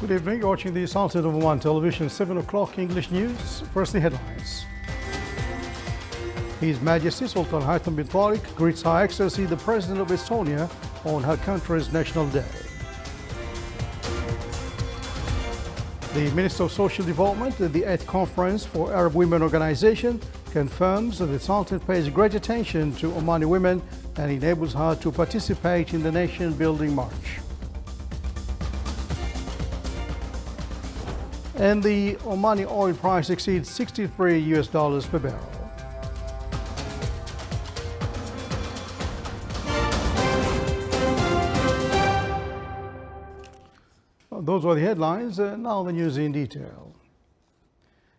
Good evening. You're watching the Sultan of Oman television, 7 o'clock English news. First, the headlines. His Majesty Sultan Haitham bin Tariq greets Her Excellency the President of Estonia on her country's National Day. The Minister of Social Development at the 8th Conference for Arab Women Organization confirms that the Sultan pays great attention to Omani women and enables her to participate in the nation-building march. And the Omani oil price exceeds $63 per barrel. Those were the headlines, now the news in detail.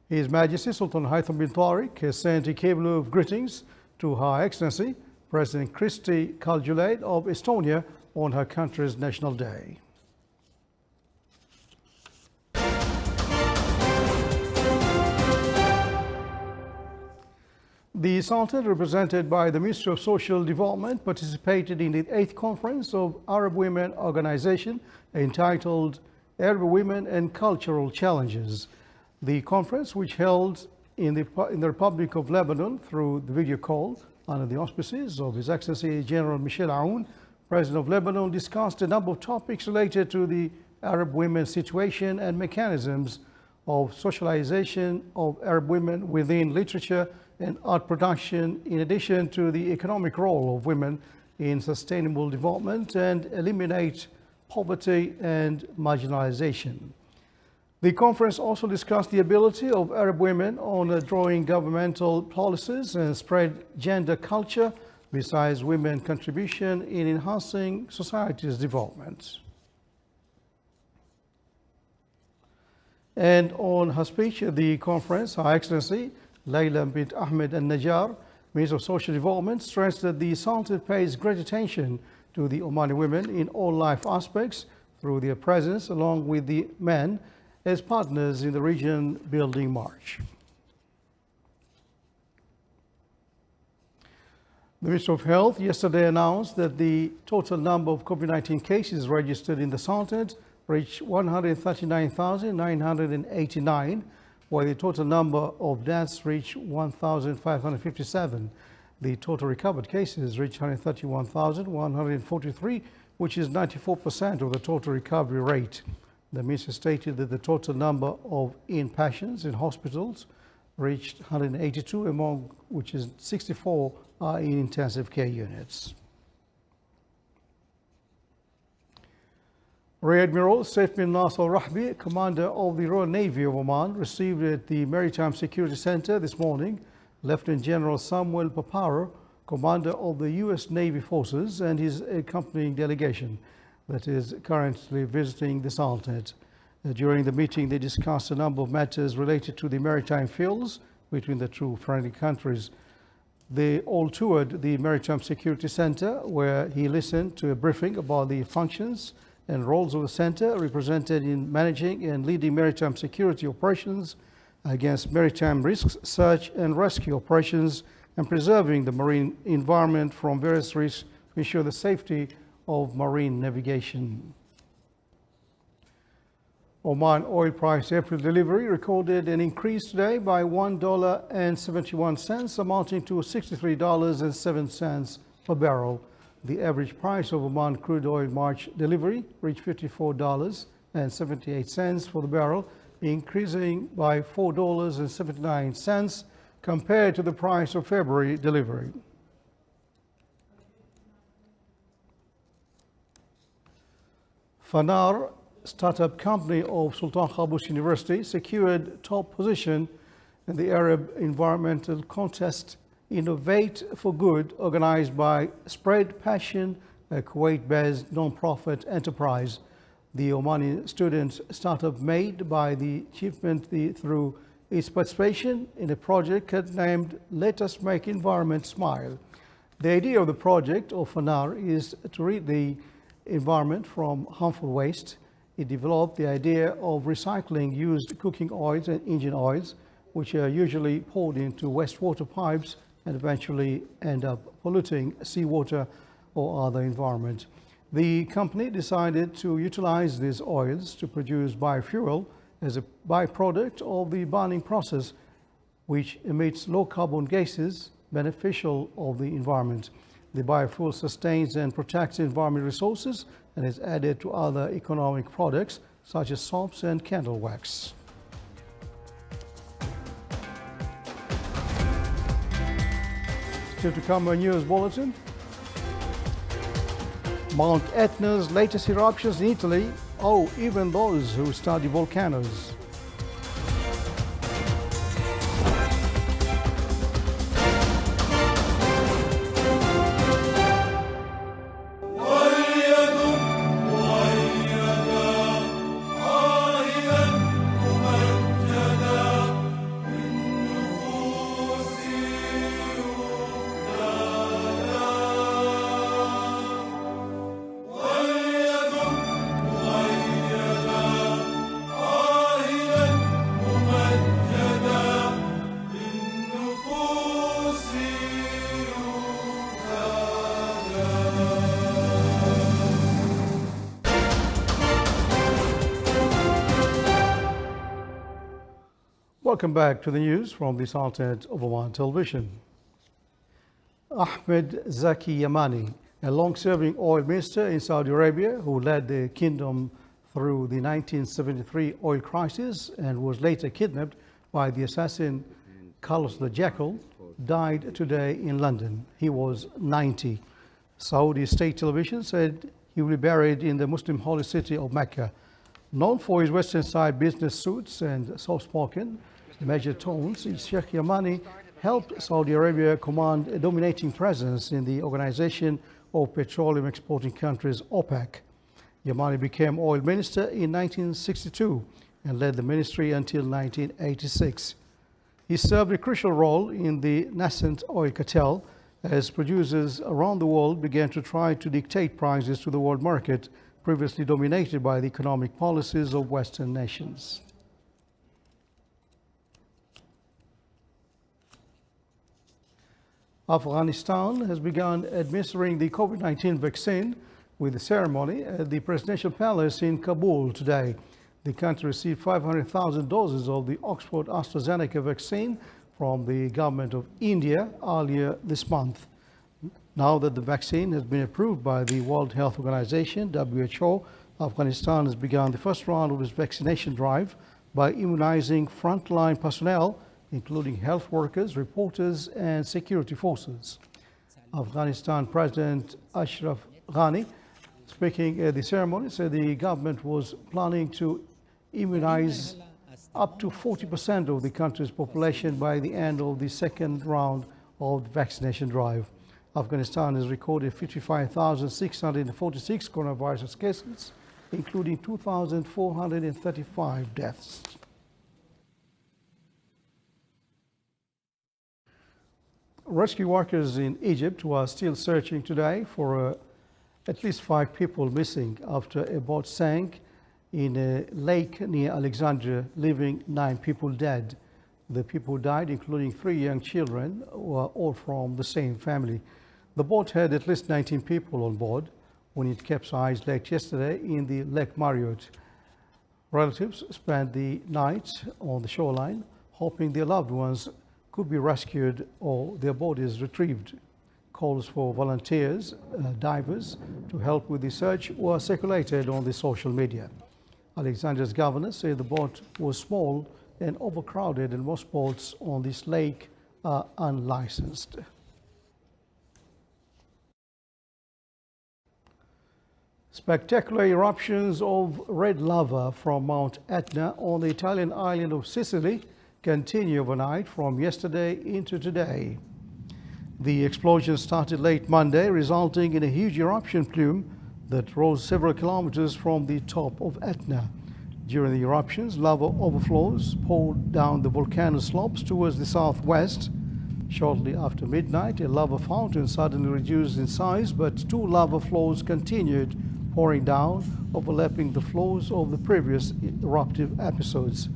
His Majesty Sultan Haitham bin Tariq has sent a cable of greetings to Her Excellency President Kristi Kaljulaid of Estonia on her country's National Day. The Sultan, represented by the Minister of Social Development, participated in the 8th Conference of Arab Women Organization entitled Arab Women and Cultural Challenges. The conference, which held in the Republic of Lebanon through the video call under the auspices of His Excellency General Michel Aoun, President of Lebanon, discussed a number of topics related to the Arab women's situation and mechanisms of socialization of Arab women within literature and art production, in addition to the economic role of women in sustainable development and eliminate poverty and marginalization. The conference also discussed the ability of Arab women on drawing governmental policies and spread gender culture, besides women's contribution in enhancing society's development. And on her speech at the conference, Her Excellency Layla bint Ahmed al-Najjar, Minister of Social Development, stressed that the Sultan pays great attention to the Omani women in all life aspects through their presence along with the men as partners in the region building march. The Minister of Health yesterday announced that the total number of COVID-19 cases registered in the Sultan reached 139,989, while the total number of deaths reached 1,557. The total recovered cases reached 131,143, which is 94% of the total recovery rate. The minister stated that the total number of inpatients in hospitals reached 182, among which is 64 are in intensive care units. Rear Admiral Saif bin Nasser Al-Rahbi, commander of the Royal Navy of Oman, received at the Maritime Security Center this morning Lieutenant General Samuel Paparo, commander of the U.S. Navy forces, and his accompanying delegation that is currently visiting the Sultanate. During the meeting, they discussed a number of matters related to the maritime fields between the two friendly countries. They all toured the Maritime Security Center, where he listened to a briefing about the functions and roles of the center represented in managing and leading maritime security operations against maritime risks, search and rescue operations, and preserving the marine environment from various risks to ensure the safety of marine navigation. Oman oil price April delivery recorded an increase today by $1.71, amounting to $63.07 per barrel. The average price of Oman crude oil March delivery reached $54.78 for the barrel, increasing by $4.79 compared to the price of February delivery. Fanar, startup company of Sultan Qaboos University, secured top position in the Arab Environmental Contest Innovate for Good, organized by Spread Passion, a Kuwait-based non-profit enterprise. The Omani student startup made by the achievement through its participation in a project named Let Us Make Environment Smile. The idea of the project of Fanar is to rid the environment from harmful waste. It developed the idea of recycling used cooking oils and engine oils, which are usually poured into wastewater pipes and eventually end up polluting seawater or other environment. The company decided to utilize these oils to produce biofuel as a byproduct of the burning process, which emits low carbon gases beneficial of the environment. The biofuel sustains and protects environmental resources and is added to other economic products such as soaps and candle wax. Still to come, a news bulletin. Mount Etna's latest eruptions in Italy. Oh, even those who study volcanoes. Welcome back to the news from the Sultanate of Oman Television. Ahmed Zaki Yamani, a long-serving oil minister in Saudi Arabia who led the kingdom through the 1973 oil crisis and was later kidnapped by the assassin Carlos the Jackal, died today in London. He was 90. Saudi state television said he will be buried in the Muslim holy city of Mecca. Known for his Western side business suits and soft-spoken, measured tones, Sheikh Yamani helped Saudi Arabia command a dominating presence in the Organization of Petroleum Exporting Countries, OPEC. Yamani became oil minister in 1962 and led the ministry until 1986. He served a crucial role in the nascent oil cartel as producers around the world began to try to dictate prices to the world market, previously dominated by the economic policies of Western nations. Afghanistan has begun administering the COVID-19 vaccine with a ceremony at the presidential palace in Kabul today. The country received 500,000 doses of the Oxford AstraZeneca vaccine from the government of India earlier this month. Now that the vaccine has been approved by the World Health Organization, WHO, Afghanistan has begun the first round of its vaccination drive by immunizing frontline personnel, including health workers, reporters, and security forces. Afghanistan President Ashraf Ghani, speaking at the ceremony, said the government was planning to immunize up to 40% of the country's population by the end of the second round of the vaccination drive. Afghanistan has recorded 55,646 coronavirus cases, including 2,435 deaths. Rescue workers in Egypt were still searching today for at least 5 people missing after a boat sank in a lake near Alexandria, leaving 9 people dead. The people who died, including 3 young children, were all from the same family. The boat had at least 19 people on board when it capsized late yesterday in the Lake Marriott. Relatives spent the night on the shoreline, hoping their loved ones could be rescued or their bodies retrieved. Calls for volunteers, divers, to help with the search were circulated on the social media. Alexandria's governor said the boat was small and overcrowded, and most boats on this lake are unlicensed. Spectacular eruptions of red lava from Mount Etna on the Italian island of Sicily continue overnight from yesterday into today. The explosion started late Monday, resulting in a huge eruption plume that rose several kilometers from the top of Etna. During the eruptions, lava overflows poured down the volcano slopes towards the southwest. Shortly after midnight, a lava fountain suddenly reduced in size, but 2 lava flows continued pouring down, overlapping the flows of the previous eruptive episodes.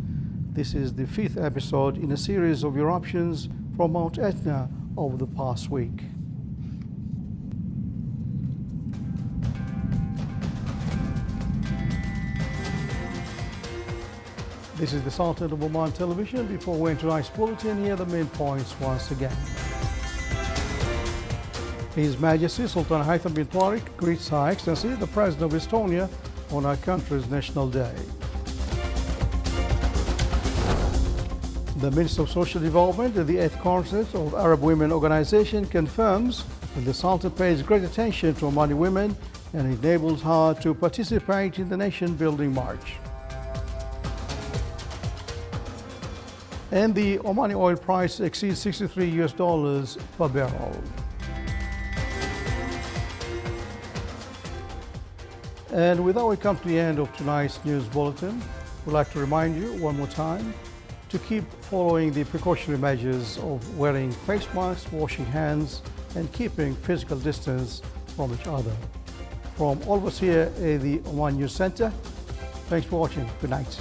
This is the 5th episode in a series of eruptions from Mount Etna over the past week. This is the Sultan of Oman Television. Before we enter tonight's bulletin, here are the main points once again. His Majesty Sultan Haitham bin Tariq greets Her Excellency the President of Estonia on our country's National Day. The Minister of Social Development at the 8th Conference of Arab Women Organization confirms that the Sultan pays great attention to Omani women and enables her to participate in the nation-building march. And the Omani oil price exceeds $63 per barrel. And with that, we come to the end of tonight's news bulletin. We'd like to remind you one more time to keep following the precautionary measures of wearing face masks, washing hands, and keeping physical distance from each other. From all of us here at the Oman News Center, thanks for watching. Good night.